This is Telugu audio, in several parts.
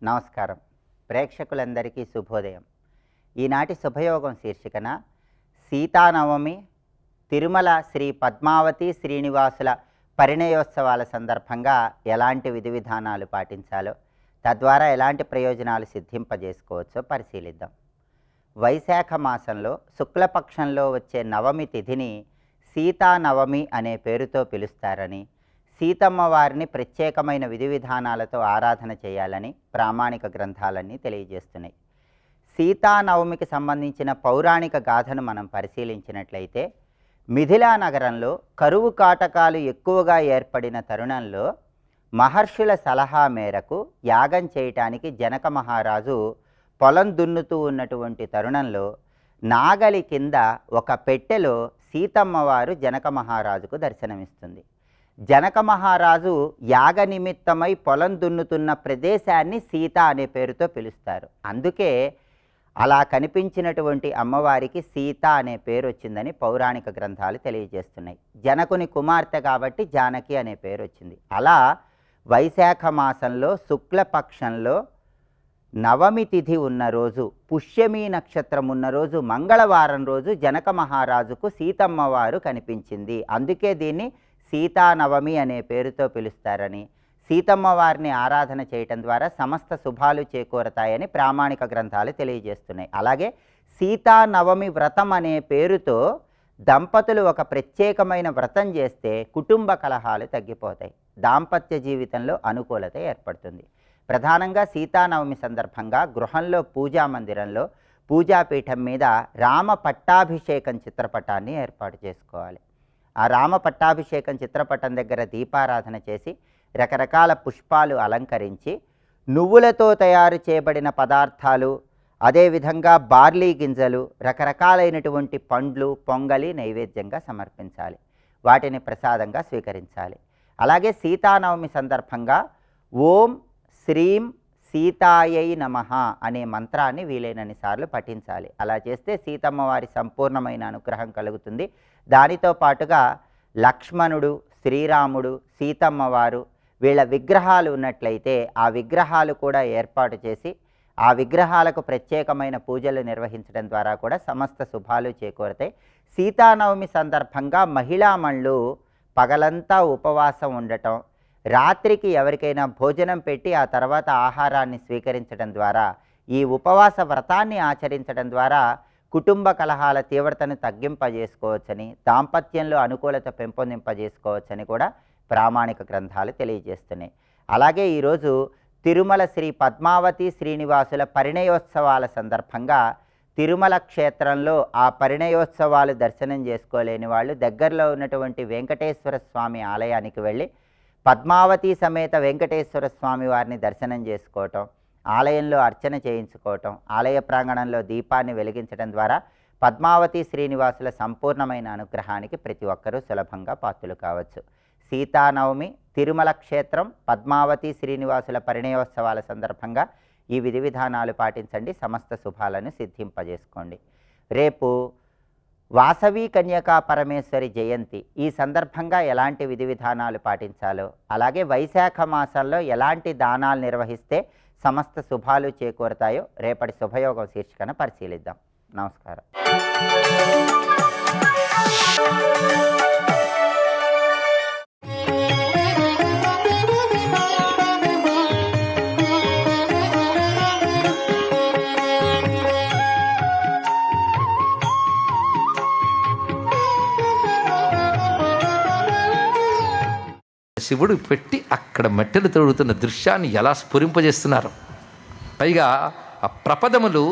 నమస్కారం. ప్రేక్షకులందరికీ శుభోదయం. ఈనాటి శుభయోగం శీర్షికన సీతానవమి, తిరుమల శ్రీ పద్మావతి శ్రీనివాసుల పరిణయోత్సవాల సందర్భంగా ఎలాంటి విధి విధానాలు పాటించాలో, తద్వారా ఎలాంటి ప్రయోజనాలు సిద్ధింపజేసుకోవచ్చో పరిశీలిద్దాం. వైశాఖ మాసంలో శుక్లపక్షంలో వచ్చే నవమి తిథిని సీతానవమి అనే పేరుతో పిలుస్తారని, సీతమ్మ వారిని ప్రత్యేకమైన విధి విధానాలతో ఆరాధన చేయాలని ప్రామాణిక గ్రంథాలన్నీ తెలియజేస్తున్నాయి. సీతానవమికి సంబంధించిన పౌరాణిక గాథను మనం పరిశీలించినట్లయితే, మిథిలా నగరంలో కరువు కాటకాలు ఎక్కువగా ఏర్పడిన తరుణంలో మహర్షుల సలహా మేరకు యాగం చేయటానికి జనక మహారాజు పొలం దున్నుతూ ఉన్నటువంటి తరుణంలో నాగలి కింద ఒక పెట్టెలో సీతమ్మ వారు జనక మహారాజుకు దర్శనమిస్తుంది. జనక మహారాజు యాగ నిమిత్తమై పొలం దున్నుతున్న ప్రదేశాన్ని సీత అనే పేరుతో పిలుస్తారు. అందుకే అలా కనిపించినటువంటి అమ్మవారికి సీత అనే పేరు వచ్చిందని పౌరాణిక గ్రంథాలు తెలియజేస్తున్నాయి. జనకుని కుమార్తె కాబట్టి జానకి అనే పేరు వచ్చింది. అలా వైశాఖ మాసంలో శుక్లపక్షంలో నవమి తిథి ఉన్న రోజు, పుష్యమి నక్షత్రం ఉన్న రోజు, మంగళవారం రోజు జనక మహారాజుకు సీతమ్మ వారు కనిపించింది. అందుకే దీన్ని సీతానవమి అనే పేరుతో పిలుస్తారని, సీతమ్మ వారిని ఆరాధన చేయటం ద్వారా సమస్త శుభాలు చేకూరతాయని ప్రామాణిక గ్రంథాలు తెలియజేస్తున్నాయి. అలాగే సీతానవమి వ్రతం అనే పేరుతో దంపతులు ఒక ప్రత్యేకమైన వ్రతం చేస్తే కుటుంబ కలహాలు తగ్గిపోతాయి, దాంపత్య జీవితంలో అనుకూలత ఏర్పడుతుంది. ప్రధానంగా సీతానవమి సందర్భంగా గృహంలో పూజా మందిరంలో పూజాపీఠం మీద రామ పట్టాభిషేకం చిత్రపటాన్ని ఏర్పాటు చేసుకోవాలి. ఆ రామ పట్టాభిషేకం చిత్రపటం దగ్గర దీపారాధన చేసి రకరకాల పుష్పాలు అలంకరించి నువ్వులతో తయారు చేయబడిన పదార్థాలు, అదేవిధంగా బార్లీ గింజలు, రకరకాలైనటువంటి పండ్లు, పొంగలి నైవేద్యంగా సమర్పించాలి. వాటిని ప్రసాదంగా స్వీకరించాలి. అలాగే సీతానవమి సందర్భంగా ఓం శ్రీం సీతాయై నమః అనే మంత్రాన్ని వీలైనన్ని సార్లు పఠించాలి. అలా చేస్తే సీతమ్మ వారి సంపూర్ణమైన అనుగ్రహం కలుగుతుంది. దానితో పాటుగా లక్ష్మణుడు, శ్రీరాముడు, సీతమ్మ వారు వీళ్ళ విగ్రహాలు ఉన్నట్లయితే ఆ విగ్రహాలు కూడా ఏర్పాటు చేసి ఆ విగ్రహాలకు ప్రత్యేకమైన పూజలు నిర్వహించడం ద్వారా కూడా సమస్త శుభాలు చేకూరతాయి. సీతానవమి సందర్భంగా మహిళామణులు పగలంతా ఉపవాసం ఉండటం, రాత్రికి ఎవరికైనా భోజనం పెట్టి ఆ తర్వాత ఆహారాన్ని స్వీకరించడం ద్వారా, ఈ ఉపవాస వ్రతాన్ని ఆచరించడం ద్వారా కుటుంబ కలహాల తీవ్రతను తగ్గింపజేసుకోవచ్చని, దాంపత్యంలో అనుకూలత పెంపొందింపజేసుకోవచ్చని కూడా ప్రామాణిక గ్రంథాలు తెలియజేస్తున్నాయి. అలాగే ఈరోజు తిరుమల శ్రీ పద్మావతి శ్రీనివాసుల పరిణయోత్సవాల సందర్భంగా తిరుమల క్షేత్రంలో ఆ పరిణయోత్సవాలు దర్శనం చేసుకోలేని వాళ్ళు దగ్గరలో ఉన్నటువంటి వెంకటేశ్వర స్వామి ఆలయానికి వెళ్ళి పద్మావతి సమేత వెంకటేశ్వర స్వామి వారిని దర్శనం చేసుకోవటం, ఆలయంలో అర్చన చేయించుకోవటం, ఆలయ ప్రాంగణంలో దీపాన్ని వెలిగించడం ద్వారా పద్మావతి శ్రీనివాసుల సంపూర్ణమైన అనుగ్రహానికి ప్రతి ఒక్కరూ సులభంగా పాత్రులు కావచ్చు. సీతానవమి, తిరుమల క్షేత్రం, పద్మావతి శ్రీనివాసుల పరిణయోత్సవాల సందర్భంగా ఈ విధి విధానాలు పాటించండి, సమస్త శుభాలను సిద్ధింపజేసుకోండి. రేపు వాసవి కన్యకా పరమేశ్వరి జయంతి. ఈ సందర్భంగా ఎలాంటి విధి విధానాలు పాటించాలో, అలాగే వైశాఖ మాసంలో ఎలాంటి దానాలు నిర్వహిస్తే సమస్త శుభాలు చేకూరతాయో రేపటి శుభయోగం శీర్షికన పరిశీలిద్దాం. నమస్కారం. శివుడు పెట్టి అక్కడ మట్టెలు తొడుగుతున్న దృశ్యాన్ని ఎలా స్ఫురింపజేస్తున్నారు. పైగా ఆ ప్రపదములు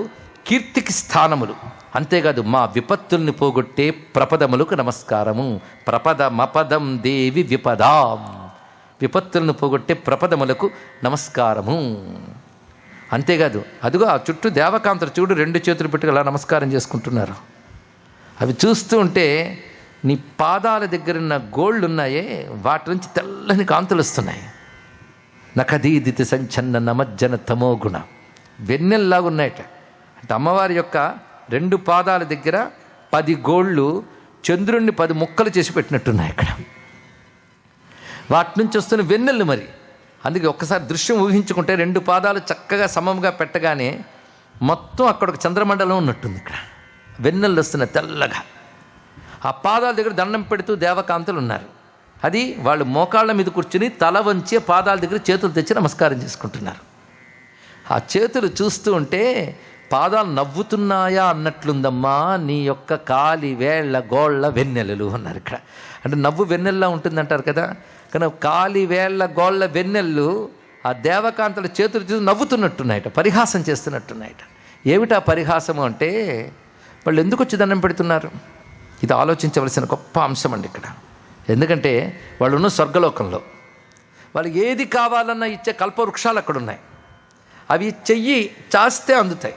కీర్తికి స్థానములు. అంతేకాదు, మా విపత్తుల్ని పోగొట్టే ప్రపదములకు నమస్కారము. ప్రపదమపదం దేవి విపదాం. విపత్తులను పోగొట్టే ప్రపదములకు నమస్కారము. అంతేకాదు, అదిగో ఆ చుట్టూ దేవకాంతలు చూడు, 2 చేతులు పెట్టుకు అలా నమస్కారం చేసుకుంటున్నారు. అవి చూస్తూ ఉంటే నీ పాదాల దగ్గరున్న గోళ్ళు ఉన్నాయే, వాటి నుంచి తెల్లని కాంతులు వస్తున్నాయి. నఖదీదితి సంచన్న నమజ్జన తమోగుణ, వెన్నెల్లాగున్నాయట. అంటే అమ్మవారి యొక్క 2 పాదాల దగ్గర 10 గోళ్ళు చంద్రుణ్ణి 10 ముక్కలు చేసి పెట్టినట్టున్నాయి. ఇక్కడ వాటి నుంచి వస్తున్న వెన్నెల్లు మరి అందుకే ఒక్కసారి దృశ్యం ఊహించుకుంటే 2 పాదాలు చక్కగా సమముగా పెట్టగానే మొత్తం అక్కడ ఒక చంద్రమండలం ఉన్నట్టుంది. ఇక్కడ వెన్నెళ్ళు వస్తున్నాయి తెల్లగా. ఆ పాదాల దగ్గర దండం పెడుతూ దేవకాంతలు ఉన్నారు. అది వాళ్ళు మోకాళ్ళ మీద కూర్చుని తల వంచి పాదాల దగ్గర చేతులు తెచ్చి నమస్కారం చేసుకుంటున్నారు. ఆ చేతులు చూస్తూ ఉంటే పాదాలు నవ్వుతున్నాయా అన్నట్లుందమ్మా నీ యొక్క కాలి వేళ్ల గోళ్ళ వెన్నెలలు అన్నారు. ఇక్కడ అంటే నవ్వు వెన్నెల్లా ఉంటుందంటారు కదా, కానీ కాలి వేళ్ల గోళ్ళ వెన్నెళ్ళు ఆ దేవకాంతల చేతులు చూసి నవ్వుతున్నట్టున్నాయట, పరిహాసం చేస్తున్నట్టున్నాయట. ఏమిటా పరిహాసము అంటే వాళ్ళు ఎందుకు వచ్చి దండం పెడుతున్నారు? ఇది ఆలోచించవలసిన గొప్ప అంశం అండి ఇక్కడ. ఎందుకంటే వాళ్ళు ఉన్న స్వర్గలోకంలో వాళ్ళకి ఏది కావాలన్నా ఇచ్చే కల్పవృక్షాలు అక్కడ ఉన్నాయి. అవి చెయ్యి చాస్తే అందుతాయి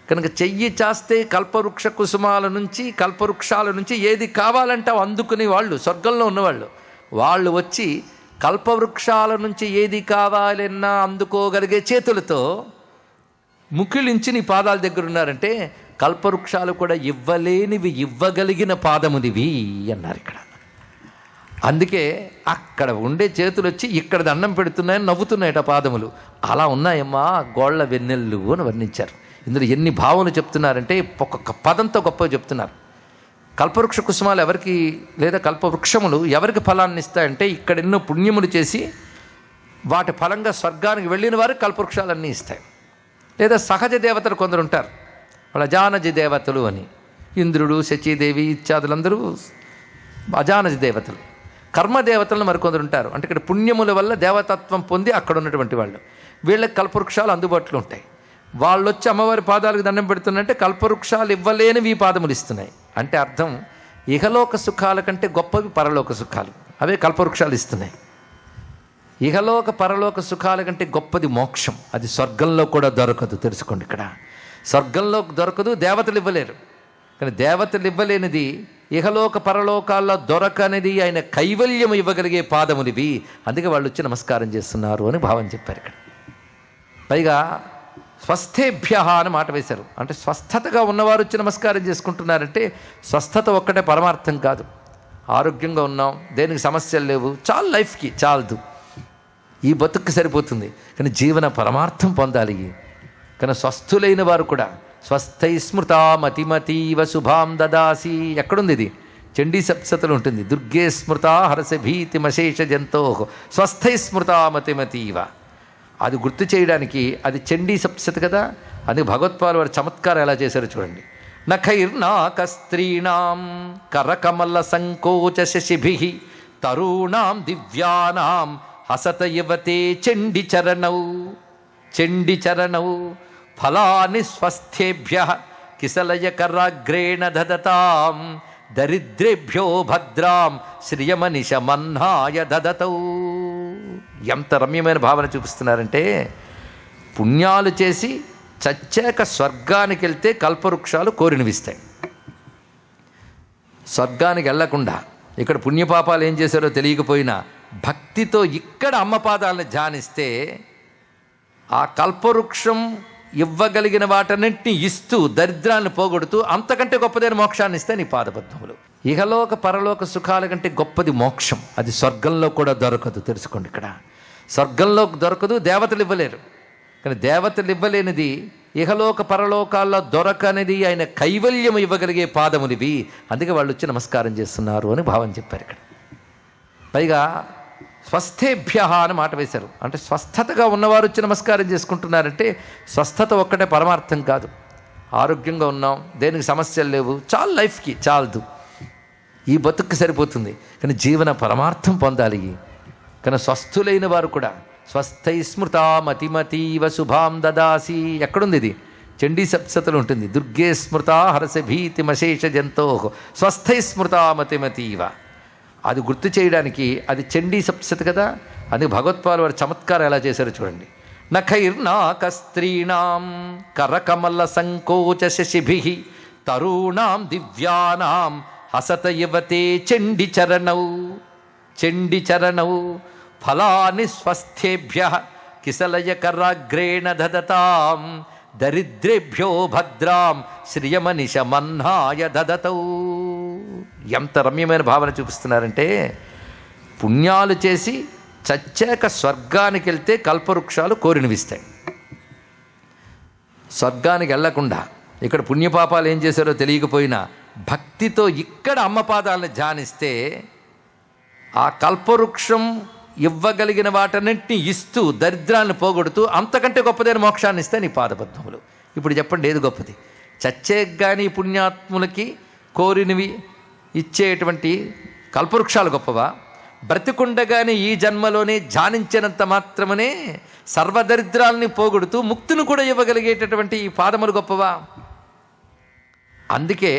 కనుక చెయ్యి చాస్తే కల్పవృక్ష కుసుమాల నుంచి కల్పవృక్షాల నుంచి ఏది కావాలంటే అవి అందుకుని వాళ్ళు స్వర్గంలో ఉన్నవాళ్ళు వాళ్ళు వచ్చి కల్పవృక్షాల నుంచి ఏది కావాలన్నా అందుకోగలిగే చేతులతో ముకిలించి నీ పాదాల దగ్గర ఉన్నారంటే కల్పవృక్షాలు కూడా ఇవ్వలేనివి ఇవ్వగలిగిన పాదమునివి అన్నారు ఇక్కడ. అందుకే అక్కడ ఉండే చేతులు వచ్చి ఇక్కడ దండం పెడుతున్నాయని నవ్వుతున్నాయట పాదములు. అలా ఉన్నాయమ్మా గోళ్ళ వెన్నెళ్ళు అని వర్ణించారు. ఇందులో ఎన్ని భావనలు చెప్తున్నారంటే ఒక్కొక్క పదంతో గొప్పగా చెప్తున్నారు. కల్పవృక్ష కుసుమాలు ఎవరికి లేదా కల్పవృక్షములు ఎవరికి ఫలాన్ని ఇస్తాయంటే ఇక్కడ ఎన్నో పుణ్యములు చేసి వాటి ఫలంగా స్వర్గానికి వెళ్ళిన వారికి కల్పవృక్షాలన్నీ ఇస్తాయి. లేదా సహజ దేవతలు కొందరు ఉంటారు, వాళ్ళ అజానజ దేవతలు అని. ఇంద్రుడు, శచీదేవి ఇత్యాదులందరూ అజానజ దేవతలు. కర్మదేవతలను మరికొందరు ఉంటారు, అంటే ఇక్కడ పుణ్యముల వల్ల దేవతత్వం పొంది అక్కడ ఉన్నటువంటి వాళ్ళు. వీళ్ళకి కల్పవృక్షాలు అందుబాటులో ఉంటాయి. వాళ్ళు వచ్చి అమ్మవారి పాదాలకు దండం పెడుతున్నట్టే కల్పవృక్షాలు ఇవ్వలేనివి ఈ పాదములు ఇస్తున్నాయి. అంటే అర్థం ఇహలోక సుఖాల కంటే గొప్పవి పరలోక సుఖాలు, అవే కల్పవృక్షాలు ఇస్తున్నాయి. ఇహలోక పరలోక సుఖాల కంటే గొప్పది మోక్షం, అది స్వర్గంలో కూడా దొరకదు. తెలుసుకోండి, ఇక్కడ స్వర్గంలో దొరకదు, దేవతలు ఇవ్వలేరు. కానీ దేవతలు ఇవ్వలేనిది ఇహలోక పరలోకాల్లో దొరకనిది ఆయన కైవల్యం ఇవ్వగలిగే పాదములివి. అందుకే వాళ్ళు వచ్చి నమస్కారం చేస్తున్నారు అని భావం చెప్పారు ఇక్కడ. పైగా స్వస్థేభ్య అని మాట వేశారు. అంటే స్వస్థతగా ఉన్నవారు వచ్చి నమస్కారం చేసుకుంటున్నారంటే స్వస్థత ఒక్కటే పరమార్థం కాదు. ఆరోగ్యంగా ఉన్నాం, దేనికి సమస్యలు లేవు, చాలు, లైఫ్కి చాలదు, ఈ బతుక్కి సరిపోతుంది. కానీ జీవన పరమార్థం పొందాలి. కానీ స్వస్థులైన వారు కూడా స్వస్థై స్మృతా మతిమతీవ శుభాం దదాసి. ఎక్కడుంది ఇది? చండీ సప్తశతిలో ఉంటుంది. దుర్గే స్మృతా హరస భీతిమశేష జంతో స్వస్థై స్మృతా మతిమతీవ. అది గుర్తు చేయడానికి అది చండీ సప్తశతి కదా. అది భగవత్పాల్ వారి చమత్కారం ఎలా చేశారో చూడండి. నఖైర్నాక స్త్రీణాం కరకమల సంకోచ శశిభిః తరుణాం దివ్యానాం హసత యువతే చండి చరణౌ. చండి చరణౌ ఫలాని స్వస్థేభ్యః కిసలయకరాగ్రేణ దదతాం దరిద్రేభ్యో భద్రాం శ్రియమనిశమన్నాయ దదతౌ. ఎంత రమ్యమైన భావన చూపిస్తున్నారంటే పుణ్యాలు చేసి చచ్చాక స్వర్గానికి వెళ్తే కల్పవృక్షాలు కోరినవిస్తాయి. స్వర్గానికి వెళ్లకుండా ఇక్కడ పుణ్యపాపాలు ఏం చేశారో తెలియకపోయినా భక్తితో ఇక్కడ అమ్మ పాదాలను ధ్యానిస్తే ఆ కల్పవృక్షం ఇవ్వగలిగిన వాటన్నింటినీ ఇస్తూ దరిద్రాన్ని పోగొడుతూ అంతకంటే గొప్పదైన మోక్షాన్ని ఇస్తే నీ పాదపద్మములు. ఇహలోక పరలోక సుఖాల కంటే గొప్పది మోక్షం, అది స్వర్గంలో కూడా దొరకదు. తెలుసుకోండి, ఇక్కడ స్వర్గంలో దొరకదు, దేవతలు ఇవ్వలేరు. కానీ దేవతలు ఇవ్వలేనిది ఇహలోక పరలోకాల్లో దొరకనిది ఆయన కైవల్యం ఇవ్వగలిగే పాదములివి. అందుకే వాళ్ళు వచ్చి నమస్కారం చేస్తున్నారు అని భావం చెప్పారు ఇక్కడ. పైగా స్వస్థేభ్య అని మాట వేశారు. అంటే స్వస్థతగా ఉన్నవారు వచ్చి నమస్కారం చేసుకుంటున్నారంటే స్వస్థత ఒక్కటే పరమార్థం కాదు. ఆరోగ్యంగా ఉన్నాం, దేనికి సమస్యలు లేవు, చాలు, లైఫ్కి చాలదు, ఈ బతుక్కి సరిపోతుంది. కానీ జీవన పరమార్థం పొందాలి. కానీ స్వస్థులైన వారు కూడా స్వస్థై స్మృతా మతిమతీవ శుభాం దదాసి. ఎక్కడుంది ఇది? చండీ సప్తశతిలో ఉంటుంది. దుర్గే స్మృతా హరస భీతిమశేష జంతో స్వస్థై స్మృతా మతిమతీవ. అది గుర్తు చేయడానికి అది చండీ సప్తశతి కదా. అది భగవత్పాల్ వారి చమత్కారం ఎలా చేశారో చూడండి. నఖైర్నాక స్త్రీణాం కరకమల సంకోచ శశిభిః తరుణాం దివ్యానాం హసత యువతే చండి చరణౌ. చండి చరణౌ ఫలాని స్వస్థేభ్యః కిసలయకరాగ్రేణ దదతాం దరిద్రేభ్యో భద్రాం శ్రియమనిశమన్నాయ దదతౌ. ఎంత రమ్యమైన భావన చూపిస్తున్నారంటే పుణ్యాలు చేసి చచ్చాక స్వర్గానికి వెళ్తే కల్పవృక్షాలు కోరినవిస్తాయి. స్వర్గానికి వెళ్లకుండా ఇక్కడ పుణ్యపాపాలు ఏం చేశారో తెలియకపోయినా భక్తితో ఇక్కడ అమ్మ పాదాలను ధ్యానిస్తే ఆ కల్పవృక్షం ఇవ్వగలిగిన వాటన్నింటినీ ఇస్తూ దరిద్రాన్ని పోగొడుతూ అంతకంటే గొప్పదైన మోక్షాన్ని ఇస్తే నీ పాదపద్మములు. ఇప్పుడు చెప్పండి ఏది గొప్పది? చచ్చేకి కానీ పుణ్యాత్ములకి కోరినవి ఇచ్చేటువంటి కల్పవృక్షాలు గొప్పవా? బ్రతికుండగానే ఈ జన్మలోనే ధ్యానించినంత మాత్రమనే సర్వదరిద్రాలని పోగొడుతూ ముక్తిని కూడా ఇవ్వగలిగేటటువంటి ఈ పాదములు గొప్పవా? అందుకే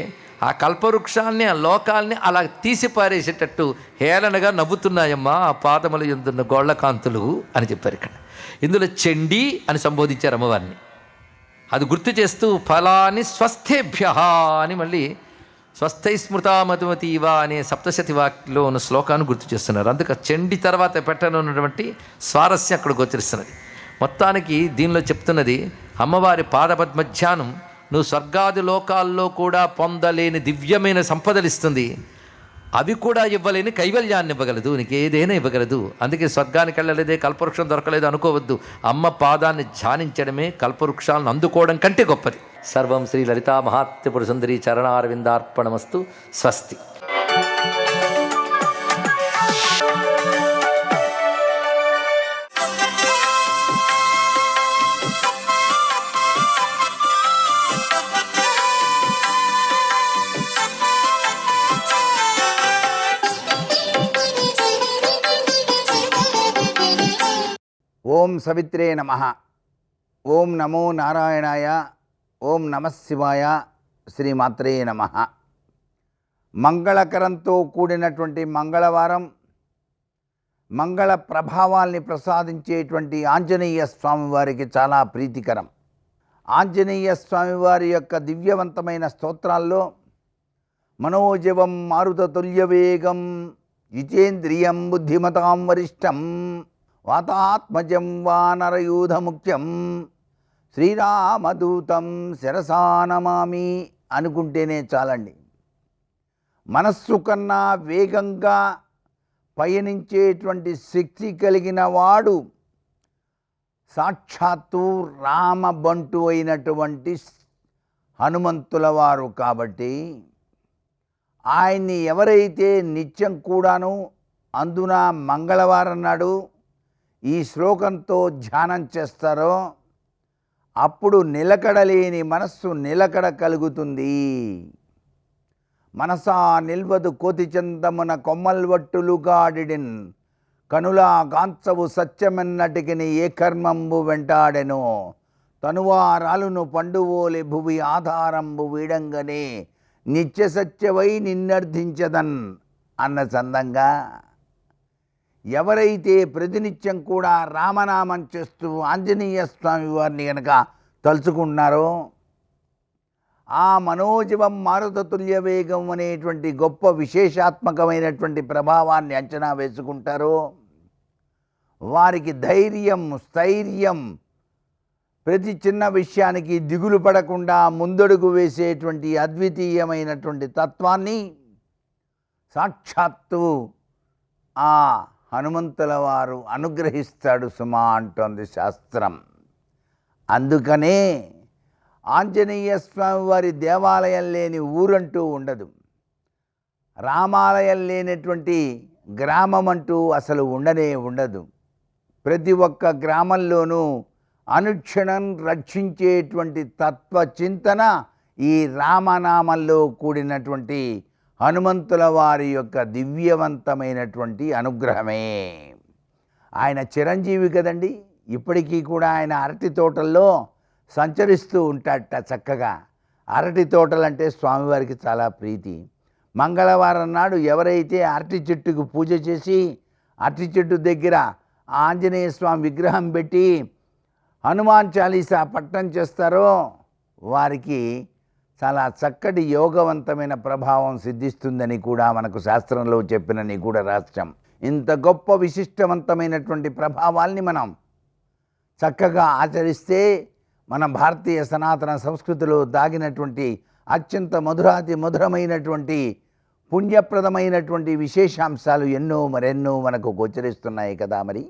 ఆ కల్పవృక్షాన్ని, ఆ లోకాల్ని అలా తీసి పారేసేటట్టు హేళనగా నవ్వుతున్నాయమ్మా ఆ పాదములు ఎందున్న గోళ్లకాంతులు అని చెప్పారు. ఇక్కడ ఇందులో చండీ అని సంబోధించారు అమ్మవారిని. అది గుర్తు చేస్తూ ఫలాని స్వస్థేభ్య అని మళ్ళీ స్వస్థై స్మృతా మధుమతీవా అనే సప్తశతి వాక్లో ఉన్న శ్లోకాన్ని గుర్తు చేస్తున్నారు. అందుకే చండి తర్వాత పెట్టనున్నటువంటి స్వారస్యం అక్కడ గోచరిస్తున్నది. మొత్తానికి దీనిలో చెప్తున్నది అమ్మవారి పాదపద్మధ్యానం నువ్వు స్వర్గాది లోకాల్లో కూడా పొందలేని దివ్యమైన సంపదలు ఇస్తుంది. అవి కూడా ఇవ్వలేని కైవల్యాన్ని ఇవ్వగలదు, నీకు ఏదైనా ఇవ్వగలదు. అందుకే స్వర్గానికి వెళ్ళలేదే, కల్పవృక్షం దొరకలేదు అనుకోవద్దు. అమ్మ పాదాన్ని ధ్యానించడమే కల్పవృక్షాలను అందుకోవడం కంటే గొప్పది. సర్వం శ్రీ లలితా మహాత్రిపుర సుందరి చరణారవిందార్పణమస్తు. స్వస్తి. ఓం సవిత్రే నమః. ఓం నమో నారాయణాయ. ఓం నమః శివాయ. శ్రీమాత్రే నమః. మంగళకరంతో కూడినటువంటి మంగళవారం, మంగళ ప్రభావాల్ని ప్రసాదించేటువంటి ఆంజనేయ స్వామివారికి చాలా ప్రీతికరం. ఆంజనేయ స్వామివారి యొక్క దివ్యవంతమైన స్తోత్రాల్లో మనోజవం మారుతతుల్యవేగం జితేంద్రియం బుద్ధిమతాం వరిష్టం వాతాత్మజం వానరయూధముఖ్యం శ్రీరామదూతం శిరసా నమామి అనుకుంటేనే చాలండి. మనస్సు కన్నా వేగంగా పయనించేటువంటి శక్తి కలిగిన వాడు సాక్షాత్తు రామబంటు అయినటువంటి హనుమంతుల వారు. కాబట్టి ఆయన్ని ఎవరైతే నిత్యం కూడాను అందున మంగళవారం నాడు ఈ శ్లోకంతో ధ్యానం చేస్తారో అప్పుడు నిలకడలేని మనస్సు నిలకడ కలుగుతుంది. మనసా నిల్వదు కోతి చందమున కొమ్మల్వట్టులుగాడిడిన్ కనులా గాంచవు సత్యమెన్నటికిని ఏ కర్మంబు వెంటాడెను తనువారాలును పండువోలె భువి ఆధారంబు వీడంగనే నిత్య సత్యవై నిన్నర్థించదన్ అన్న చందంగా ఎవరైతే ప్రతినిత్యం కూడా రామనామం చేస్తూ ఆంజనేయ స్వామి వారిని కనుక తలుచుకుంటున్నారో ఆ మనోజవం మారుతతుల్య వేగం అనేటువంటి గొప్ప విశేషాత్మకమైనటువంటి ప్రభావాన్ని అంచనా వేసుకుంటారో వారికి ధైర్యం, స్థైర్యం, ప్రతి చిన్న విషయానికి దిగులు పడకుండా ముందడుగు వేసేటువంటి అద్వితీయమైనటువంటి తత్వాన్ని సాక్షాత్తు ఆ హనుమంతుల వారు అనుగ్రహిస్తాడు సుమా అంటోంది శాస్త్రం. అందుకనే ఆంజనేయ స్వామి వారి దేవాలయం లేని ఊరంటూ ఉండదు, రామాలయం లేనటువంటి గ్రామం అంటూ అసలు ఉండనే ఉండదు. ప్రతి ఒక్క గ్రామంలోనూ అనుక్షణం రక్షించేటువంటి తత్వచింతన ఈ రామనామంలో కూడినటువంటి హనుమంతుల వారి యొక్క దివ్యవంతమైనటువంటి అనుగ్రహమే. ఆయన చిరంజీవి కదండి. ఇప్పటికీ కూడా ఆయన అరటి తోటల్లో సంచరిస్తూ ఉంటాడట చక్కగా. అరటి తోటలంటే స్వామివారికి చాలా ప్రీతి. మంగళవారం నాడు ఎవరైతే అరటి చెట్టుకు పూజ చేసి అరటి చెట్టు దగ్గర ఆంజనేయ స్వామి విగ్రహం పెట్టి హనుమాన్ చాలీసా పట్టణం చేస్తారో వారికి చాలా చక్కటి యోగవంతమైన ప్రభావం సిద్ధిస్తుందని కూడా మనకు శాస్త్రంలో చెప్పిన నిగూఢ రహస్యం. ఇంత గొప్ప విశిష్టవంతమైనటువంటి ప్రభావాల్ని మనం చక్కగా ఆచరిస్తే మన భారతీయ సనాతన సంస్కృతిలో దాగినటువంటి అత్యంత మధురాతి మధురమైనటువంటి పుణ్యప్రదమైనటువంటి విశేషాంశాలు ఎన్నో మరెన్నో మనకు గోచరిస్తున్నాయి కదా. మరి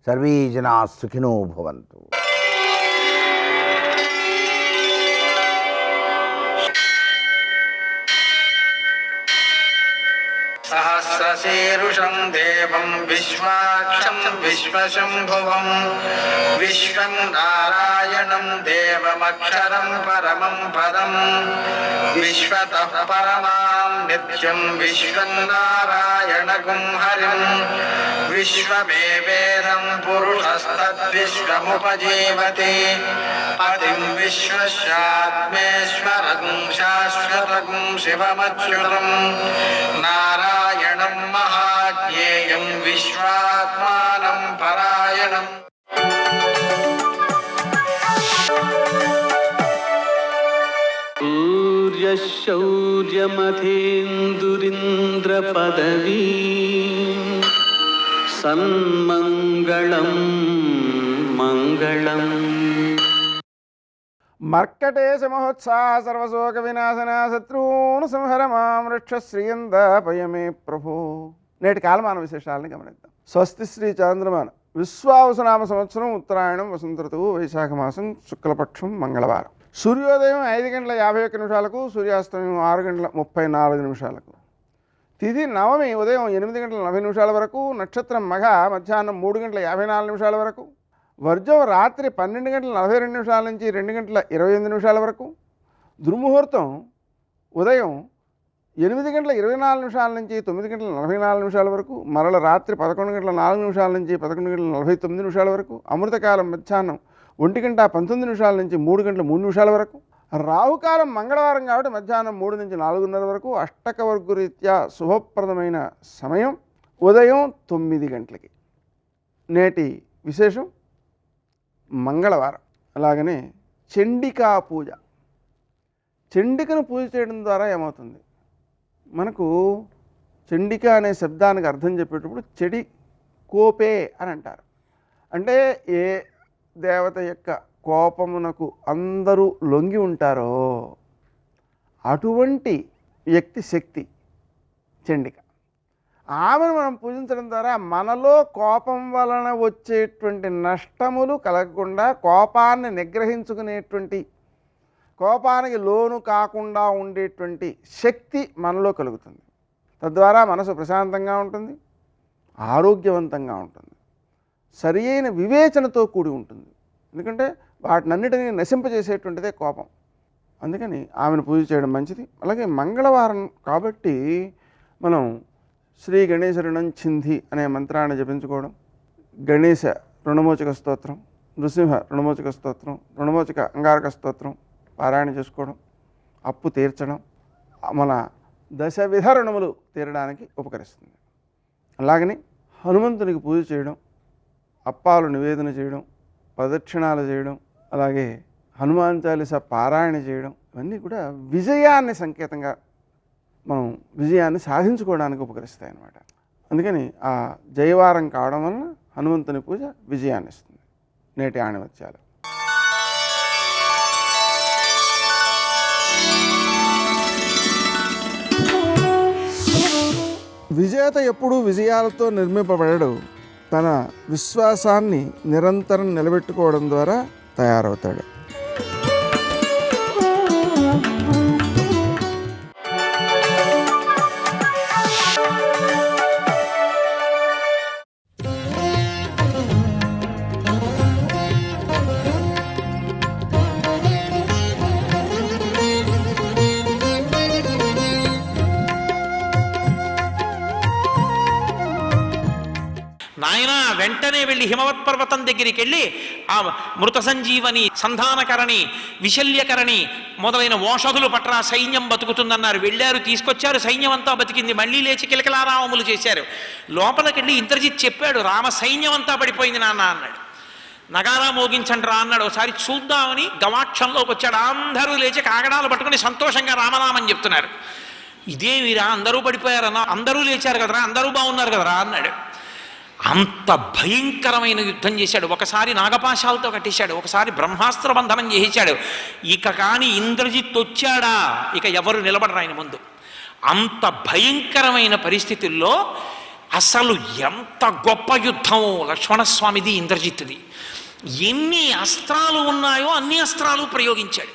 సర్వే జనా సుఖినో భవంతు. సహస్రశీరుషం దేవం విశ్వాక్షం విశ్వశంభువం విశ్వం నారాయణం దేవమక్షరం పరమం పదం విశ్వతః పరమాం నిత్యం విశ్వం నారాయణగుం హరిం విశ్వమేవేదం పురుషస్తద్విశ్వముపజీవతి పతిం విశ్వస్యాత్మేశ్వరం శాశ్వతం శివమచ్యుతం నారాయణం మహాజ్ఞేయం విశ్వాత్మానం పరాయణం. సూర్యశౌర్యమథేందురింద్రపదవీ సన్మంగళం మంగళం. మర్కటేశ మహోత్సాహ సర్వశోక వినాశన శత్రూను సంహర మాం రక్ష శ్రీయందాపయమే ప్రభో. నేటి కాలమాన విశేషాలను గమనిద్దాం. స్వస్తి శ్రీ చాంద్రమాన విశ్వావసునామ సంవత్సరం ఉత్తరాయణం వసంత ఋతువు వైశాఖ మాసం శుక్లపక్షం మంగళవారం. సూర్యోదయం 5:51 సూర్యాస్తమయం 6:34. తిథి నవమి ఉదయం 8:40 వరకు. నక్షత్రం మఘ మధ్యాహ్నం 3:54 వరకు. వర్జం రాత్రి 12:42 నుంచి 2:28 వరకు. దుర్ముహూర్తం ఉదయం 8:24 నుంచి 9:44 వరకు. మరల రాత్రి 11:04 నుంచి 11:49 వరకు. అమృతకాలం మధ్యాహ్నం 1:19 నుంచి 3:03 వరకు. రాహుకాలం మంగళవారం కాబట్టి మధ్యాహ్నం 3 నుంచి 4:30 వరకు. అష్టకవర్గు రీత్యా శుభప్రదమైన సమయం ఉదయం 9 గంటలకి. నేటి విశేషం మంగళవారం. అలాగనే చండికా పూజ. చండికను పూజ చేయడం ద్వారా ఏమవుతుంది, మనకు చండిక అనే శబ్దానికి అర్థం చెప్పేటప్పుడు చెడి కోపే అని అంటారు. అంటే ఏ దేవత యొక్క కోపమునకు అందరూ లొంగి ఉంటారో అటువంటి వ్యక్తి శక్తి చండిక. ఆమెను మనం పూజించడం ద్వారా మనలో కోపం వలన వచ్చేటువంటి నష్టములు కలగకుండా కోపాన్ని నిగ్రహించుకునేటువంటి, కోపానికి లోను కాకుండా ఉండేటువంటి శక్తి మనలో కలుగుతుంది. తద్వారా మనసు ప్రశాంతంగా ఉంటుంది, ఆరోగ్యవంతంగా ఉంటుంది, సరి అయిన వివేచనతో కూడి ఉంటుంది. ఎందుకంటే వాటినన్నిటినీ నశింపజేసేటువంటిదే కోపం. అందుకని ఆమెను పూజ చేయడం మంచిది. అలాగే మంగళవారం కాబట్టి మనం శ్రీ గణేశ రుణం చింది అనే మంత్రాన్ని జపించుకోవడం, గణేశ రుణమోచక స్తోత్రం, నృసింహ రుణమోచక స్తోత్రం, రుణమోచక అంగారక స్తోత్రం పారాయణ చేసుకోవడం అప్పు తీర్చడం మన దశవిధ రుణములు తీరడానికి ఉపకరిస్తుంది. అలాగని హనుమంతునికి పూజ చేయడం, అప్పాలు నివేదన చేయడం, ప్రదక్షిణాలు చేయడం, అలాగే హనుమాన్ చాలీస పారాయణ చేయడం ఇవన్నీ కూడా విజయాన్ని సంకేతంగా మనం విజయాన్ని సాధించుకోవడానికి ఉపకరిస్తాయి అన్నమాట. అందుకని ఆ జయవారం కావడం వలన హనుమంతుని పూజ విజయాన్ని ఇస్తుంది. నేటి ఆణిమత్యాలు. విజేత ఎప్పుడూ విజయాలతో నిర్మింపబడడు, తన విశ్వాసాన్ని నిరంతరం నిలబెట్టుకోవడం ద్వారా తయారవుతాడు. నాయన వెంటనే వెళ్ళి హిమవత్ పర్వతం దగ్గరికి వెళ్ళి ఆ మృత సంజీవని, సంధానకరణి, విశల్యకరణి మొదలైన ఓషధులు పట్రా, సైన్యం బతుకుతుందన్నారు. వెళ్ళారు, తీసుకొచ్చారు, సైన్యం అంతా బతికింది. మళ్ళీ లేచి కిలకిలారామములు చేశారు. లోపలికెళ్ళి ఇంద్రజిత్ చెప్పాడు, రామ సైన్యం అంతా పడిపోయింది నాన్న అన్నాడు. నగారా మోగించండి రా అన్నాడు. ఒకసారి చూద్దామని గవాక్షంలోకి వచ్చాడు. అందరూ లేచి కాగడాలు పట్టుకుని సంతోషంగా రామనామని చెప్తున్నారు. ఇదేమిరా అందరూ పడిపోయారన్నా, అందరూ లేచారు కదరా, అందరూ బాగున్నారు కదరా అన్నాడు. అంత భయంకరమైన యుద్ధం చేశాడు. ఒకసారి నాగపాశాలతో కట్టేశాడు, ఒకసారి బ్రహ్మాస్త్ర బంధనం చేసేశాడు. ఇక కానీ ఇంద్రజిత్ వచ్చాడా ఇక ఎవరు నిలబడరు ఆయన ముందు. అంత భయంకరమైన పరిస్థితుల్లో అసలు ఎంత గొప్ప యుద్ధమో లక్ష్మణస్వామిది ఇంద్రజిత్తుది. ఎన్ని అస్త్రాలు ఉన్నాయో అన్ని అస్త్రాలు ప్రయోగించాడు.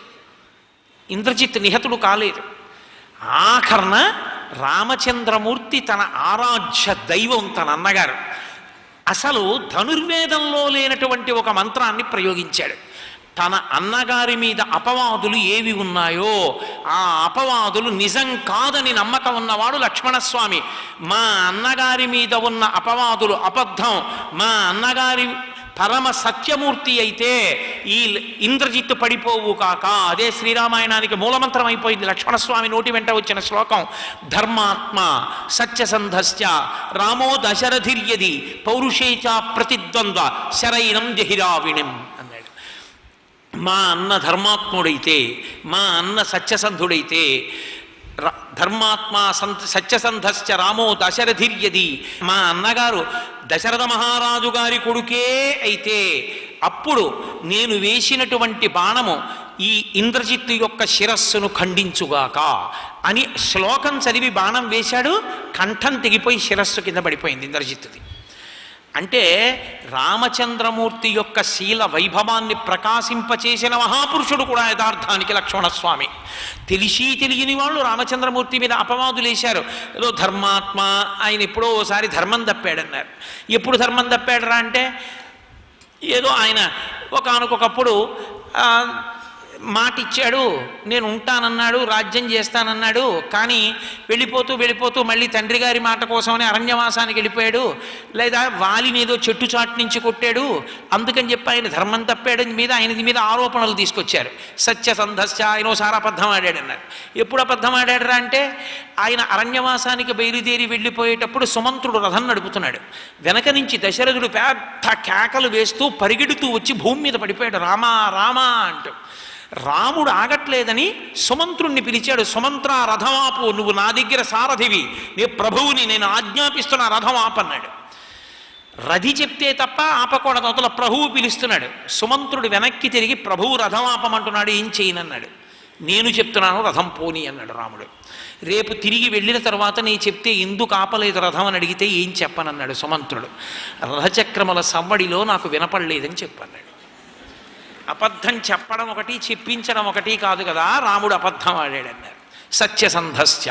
ఇంద్రజిత్ నిహతుడు కాలేదు. ఆఖరణ రామచంద్రమూర్తి తన ఆరాధ్య దైవం తన అన్నగారు అసలు ధనుర్వేదంలో లేనటువంటి ఒక మంత్రాన్ని ప్రయోగించాడు. తన అన్నగారి మీద అపవాదులు ఏవి ఉన్నాయో ఆ అపవాదులు నిజం కాదని నమ్మకం ఉన్నవాడు లక్ష్మణస్వామి. మా అన్నగారి మీద ఉన్న అపవాదులు అబద్ధం, మా అన్నగారి పరమ సత్యమూర్తి అయితే ఈ ఇంద్రజిత్తు పడిపోవు కాక. అదే శ్రీరామాయణానికి మూలమంత్రం అయిపోయింది. లక్ష్మణస్వామి నోటి వెంట వచ్చిన శ్లోకం ధర్మాత్మ సత్యసంధశ్చ రామో దశరథిర్యది పౌరుషేచ ప్రతిద్వంద్వ శరైనం జహిరావిణిం అన్నాడు. మా అన్న ధర్మాత్ముడైతే, మా అన్న సత్యసంధుడైతే, ధర్మాత్మ సత్యసంధశ్చ రామో దశరథిర్యది, మా అన్నగారు దశరథ మహారాజు గారి కొడుకే అయితే అప్పుడు నేను వేసినటువంటి బాణము ఈ ఇంద్రజిత్తు యొక్క శిరస్సును ఖండించుగాక అని శ్లోకం చదివి బాణం వేశాడు. కంఠం తెగిపోయి శిరస్సు కింద పడిపోయింది ఇంద్రజిత్తుది. అంటే రామచంద్రమూర్తి యొక్క శీల వైభవాన్ని ప్రకాశింపచేసిన మహాపురుషుడు కూడా యథార్థానికి లక్ష్మణస్వామి. తెలిసి తెలియని వాళ్ళు రామచంద్రమూర్తి మీద అపవాదులు వేశారు. ఏదో ధర్మాత్మ, ఆయన ఎప్పుడో ఓసారి ధర్మం తప్పాడన్నారు. ఎప్పుడు ధర్మం తప్పాడరా అంటే ఏదో ఆయన ఒకానొకప్పుడు మాట ఇచ్చాడు, నేను ఉంటానన్నాడు, రాజ్యం చేస్తానన్నాడు, కానీ వెళ్ళిపోతూ మళ్ళీ తండ్రి గారి మాట కోసమని అరణ్యవాసానికి వెళ్ళిపోయాడు, లేదా వాలిని ఏదో చెట్టు చాటు నుంచి కొట్టాడు, అందుకని చెప్పి ఆయన ధర్మం తప్పాడని మీద ఆయనది మీద ఆరోపణలు తీసుకొచ్చారు. సత్యసంధశ్చ ఆయన ఓసారి అబద్ధం ఆడాడన్నారు. ఎప్పుడు అబద్ధం ఆడాడరా అంటే ఆయన అరణ్యవాసానికి బయలుదేరి వెళ్ళిపోయేటప్పుడు సుమంత్రుడు రథం నడుపుతున్నాడు. వెనక నుంచి దశరథుడు పెద్ద కేకలు వేస్తూ పరిగెడుతూ వచ్చి భూమి మీద పడిపోయాడు, రామా రామా అంటూ. రాముడు ఆగట్లేదని సుమంత్రుణ్ణి పిలిచాడు. సుమంత్ర రథమాపు, నువ్వు నా దగ్గర సారథివి, నీ ప్రభువుని నేను ఆజ్ఞాపిస్తున్నా, రథం ఆపన్నాడు. రథి చెప్తే తప్ప ఆపకూడదు, అవతల ప్రభువు పిలుస్తున్నాడు. సుమంత్రుడు వెనక్కి తిరిగి ప్రభువు రథం ఆపమంటున్నాడు, ఏం చేయనన్నాడు. నేను చెప్తున్నాను రథం పోని అన్నాడు రాముడు. రేపు తిరిగి వెళ్ళిన తర్వాత నీ చెప్తే ఎందుకు ఆపలేదు రథం అని అడిగితే ఏం చెప్పనన్నాడు సుమంత్రుడు. రథచక్రముల సవ్వడిలో నాకు వినపడలేదని చెప్పన్నాడు. అబద్ధం చెప్పడం ఒకటి, చెప్పించడం ఒకటి కాదు కదా, రాముడు అబద్ధం ఆడాడన్నారు. సత్యసంధశ్చ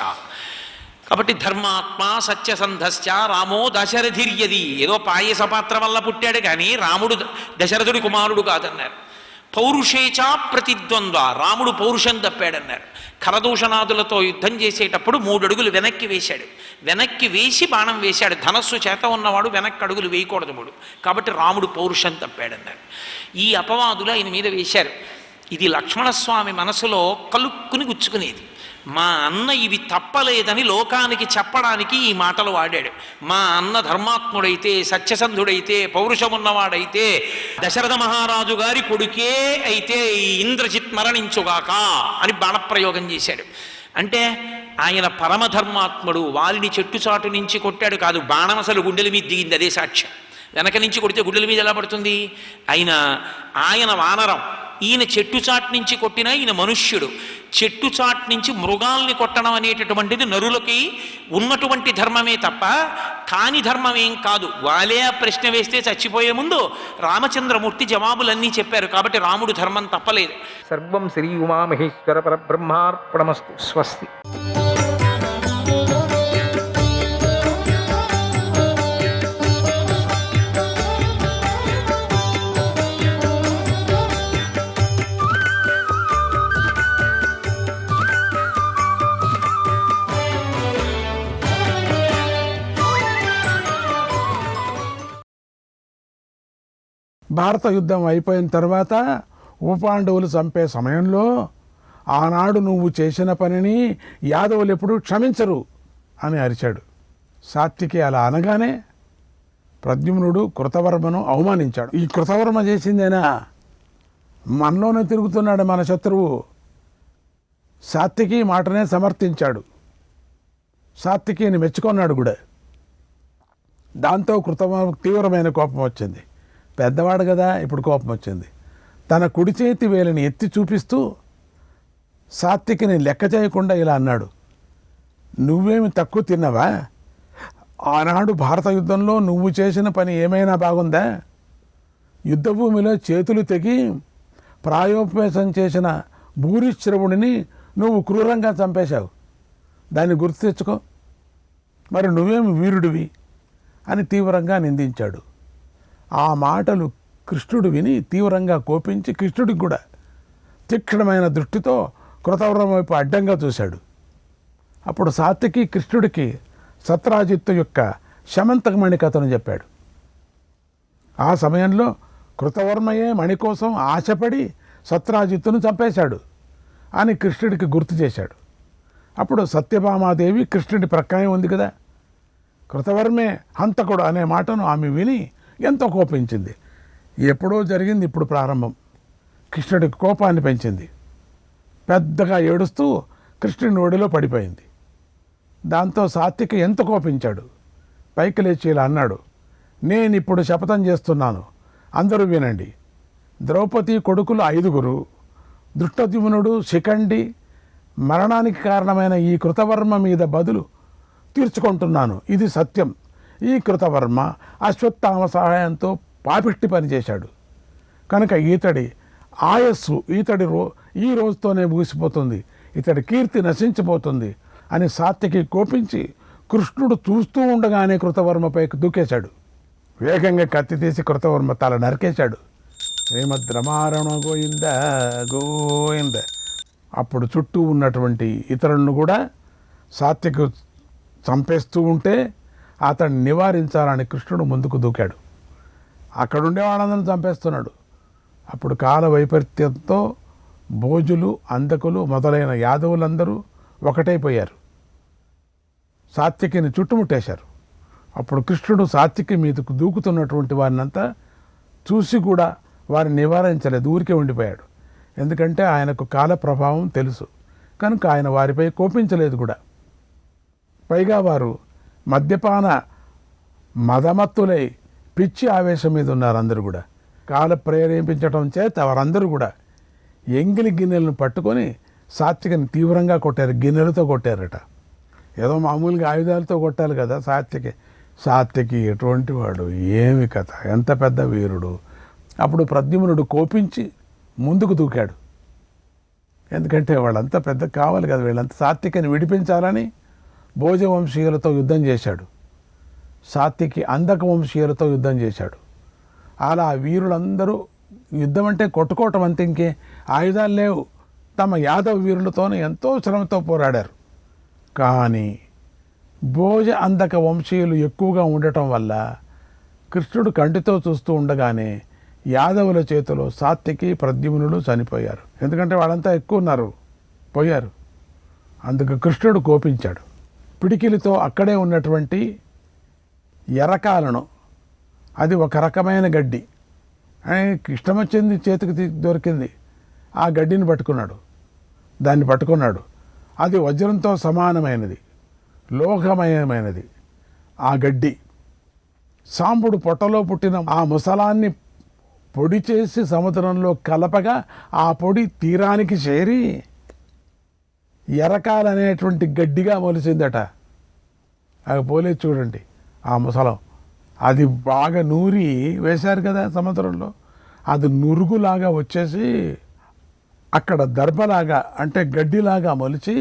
కాబట్టి ధర్మాత్మ సత్యసంధశ్చ రామో దశరథిర్యది, ఏదో పాయస పాత్ర వల్ల పుట్టాడు కానీ రాముడు దశరథుడి కుమారుడు కాదన్నారు. పౌరుషేచ ప్రతిద్వంద్వ, రాముడు పౌరుషం తప్పాడన్నారు. ఖరదూషణాదులతో యుద్ధం చేసేటప్పుడు 3 అడుగులు వెనక్కి వేశాడు. వెనక్కి వేసి బాణం వేశాడు. ధనస్సు చేత ఉన్నవాడు వెనక్కి అడుగులు వేయకూడదు 3. కాబట్టి రాముడు పౌరుషం తప్పాడన్నారు. ఈ అపవాదులు ఆయన మీద వేశారు. ఇది లక్ష్మణస్వామి మనసులో కలుక్కుని గుచ్చుకునేది. మా అన్న ఇవి తప్పలేదని లోకానికి చెప్పడానికి ఈ మాటలు వాడాడు. మా అన్న ధర్మాత్ముడైతే, సత్యసంధుడైతే, పౌరుషమున్నవాడైతే, దశరథ మహారాజు గారి కొడుకే అయితే ఈ ఇంద్రజిత్ మరణించుగాక అని బాణప్రయోగం చేశాడు. అంటే ఆయన పరమధర్మాత్ముడు. వాలిని చెట్టుచాటు నుంచి కొట్టాడు కాదు, బాణం అసలు గుండెల మీద దిగింది, అదే సాక్ష్యం. వెనక నుంచి కొడితే గుండెల మీద ఎలా పడుతుంది? ఆయన వానరం, ఈయన చెట్టుచాటు నుంచి కొట్టినా ఈయన మనుష్యుడు. చెట్టుచాటు నుంచి మృగాల్ని కొట్టడం అనేటటువంటిది నరులకి ఉన్నటువంటి ధర్మమే తప్ప కాని ధర్మం ఏం కాదు. వాళ్ళే ఆ ప్రశ్న వేస్తే చచ్చిపోయే ముందు రామచంద్రమూర్తి జవాబులన్నీ చెప్పారు. కాబట్టి రాముడు ధర్మం తప్పలేదు. సర్వం శ్రీ ఉమామహేశ్వర పరబ్రహ్మార్పణమస్తు. స్వస్తి. భారత యుద్ధం అయిపోయిన తర్వాత ఉపపాండవులు చంపే సమయంలో ఆనాడు నువ్వు చేసిన పనిని యాదవులు ఎప్పుడూ క్షమించరు అని అరిచాడు. సాత్వికి అలా అనగానే ప్రద్యుమ్నుడు కృతవర్మను అవమానించాడు. ఈ కృతవర్మ చేసిందేనా? మనలోనే తిరుగుతున్నాడు మన శత్రువు. సాత్వికి మాటనే సమర్థించాడు. సాత్వికిని మెచ్చుకున్నాడు కూడా. దాంతో కృతవర్మకు తీవ్రమైన కోపం వచ్చింది. పెద్దవాడు కదా, ఇప్పుడు కోపం వచ్చింది. తన కుడి చేతి వేలిని ఎత్తి చూపిస్తూ సాత్వికిని లెక్క చేయకుండా ఇలా అన్నాడు, నువ్వేమి తక్కువ తిన్నావా? ఆనాడు భారత యుద్ధంలో నువ్వు చేసిన పని ఏమైనా బాగుందా? యుద్ధభూమిలో చేతులు తెగి ప్రాయోపవేశం చేసిన భూరిశ్రవుడిని నువ్వు క్రూరంగా చంపేశావు. దాన్ని గుర్తు తెచ్చుకో. మరి నువ్వేమి వీరుడివి అని తీవ్రంగా నిందించాడు. ఆ మాటలు కృష్ణుడు విని తీవ్రంగా కోపించి కృష్ణుడికి కూడా తీక్షణమైన దృష్టితో కృతవర్మ వైపు అడ్డంగా చూశాడు. అప్పుడు సాత్యకి కృష్ణుడికి సత్రాజిత్తు యొక్క శమంతకమణి కథను చెప్పాడు. ఆ సమయంలో కృతవర్మయే మణి కోసం ఆశపడి సత్రాజిత్తును చంపేశాడు అని కృష్ణుడికి గుర్తు చేశాడు. అప్పుడు సత్యభామాదేవి కృష్ణుడి ప్రక్కనే ఉంది కదా, కృతవర్మే హంతకుడు అనే మాటను ఆమె విని ఎంతో కోపించింది. ఎప్పుడో జరిగింది, ఇప్పుడు ప్రారంభం. కృష్ణుడికి కోపాన్ని పెంచింది. పెద్దగా ఏడుస్తూ కృష్ణుని ఒడిలో పడిపోయింది. దాంతో సాత్విక ఎంత కోపించాడు. పైకి లేచి ఇలా అన్నాడు, నేను ఇప్పుడు శపథం చేస్తున్నాను, అందరూ వినండి. ద్రౌపది కొడుకులు 5, దృష్టద్యుమ్నుడు, శిఖండి, మరణానికి కారణమైన ఈ కృతవర్మ మీద బదులు తీర్చుకుంటున్నాను. ఇది సత్యం. ఈ కృతవర్మ అశ్వత్థామ సహాయంతో పాపిష్టి పనిచేశాడు కనుక ఈతడి ఆయస్సు ఈ రోజుతోనే ముగిసిపోతుంది, ఇతడి కీర్తి నశించిపోతుంది అని సాత్యకి కోపించి కృష్ణుడు చూస్తూ ఉండగానే కృతవర్మపైకి దూకేశాడు. వేగంగా కత్తి తీసి కృతవర్మ తల నరికేశాడు. శ్రీమద్రమారణ గోయింద గోయింద. అప్పుడు చుట్టూ ఉన్నటువంటి ఇతరులను కూడా సాత్యకు చంపేస్తూ ఉంటే అతన్ని నివారించాలని కృష్ణుడు ముందుకు దూకాడు. అక్కడుండే వాళ్ళందరినీ చంపేస్తున్నాడు. అప్పుడు కాల వైపరీత్యంతో భోజులు, అంధకులు మొదలైన యాదవులందరూ ఒకటైపోయారు. సాత్యకిని చుట్టుముట్టేశారు. అప్పుడు కృష్ణుడు సాత్యకి మీదకు దూకుతున్నటువంటి వారినంతా చూసి కూడా వారిని నివారించలేదు, ఊరికే ఉండిపోయాడు. ఎందుకంటే ఆయనకు కాల ప్రభావం తెలుసు కనుక ఆయన వారిపై కోపించలేదు కూడా. పైగా వారు మద్యపాన మదమత్తులై పిచ్చి ఆవేశం మీద ఉన్నారు. అందరూ కూడా కాల ప్రేరేపించడం చేత వారందరూ కూడా ఎంగిలి గిన్నెలను పట్టుకొని సాత్వికని తీవ్రంగా కొట్టారు. గిన్నెలతో కొట్టారట. ఏదో మామూలుగా ఆయుధాలతో కొట్టాలి కదా. సాత్యకి ఎటువంటి వాడు, ఏమి కథ, ఎంత పెద్ద వీరుడు. అప్పుడు ప్రద్యుమ్నుడు కోపించి ముందుకు దూకాడు. ఎందుకంటే వాళ్ళంతా పెద్ద కావాలి కదా, వీళ్ళంతా సాత్వికని విడిపించాలని భోజవంశీయులతో యుద్ధం చేశాడు. సాత్వికి అంధక వంశీయులతో యుద్ధం చేశాడు. అలా వీరులందరూ యుద్ధం అంటే కొట్టుకోవటం అంతే, ఇంకే ఆయుధాలు లేవు. తమ యాదవ వీరులతోనే ఎంతో శ్రమతో పోరాడారు. కానీ భోజ అంధక వంశీయులు ఎక్కువగా ఉండటం వల్ల కృష్ణుడు కంటితో చూస్తూ ఉండగానే యాదవుల చేతిలో సాత్వికి ప్రద్యుమ్నుడు చనిపోయారు. ఎందుకంటే వాళ్ళంతా ఎక్కువ ఉన్నారు, పోయారు. అందుకు కృష్ణుడు కోపించాడు. పిడికిలితో అక్కడే ఉన్నటువంటి ఎరకాలను, అది ఒక రకమైన గడ్డి, ఇష్టం వచ్చింది చేతికి దొరికింది, ఆ గడ్డిని పట్టుకున్నాడు. దాన్ని పట్టుకున్నాడు. అది వజ్రంతో సమానమైనది, లోహమయమైనది. ఆ గడ్డి సాంబుడు పొట్టలో పుట్టిన ఆ ముసలాన్ని పొడి చేసి సముద్రంలో కలపగా ఆ పొడి తీరానికి చేరి ఎరకాలనేటువంటి గడ్డిగా మొలిచిందట. అది పోలేదు చూడండి. ఆ ముసలం అది బాగా నూరి వేశారు కదా సముద్రంలో, అది నురుగులాగా వచ్చేసి అక్కడ దర్భలాగా అంటే గడ్డిలాగా మొలిచి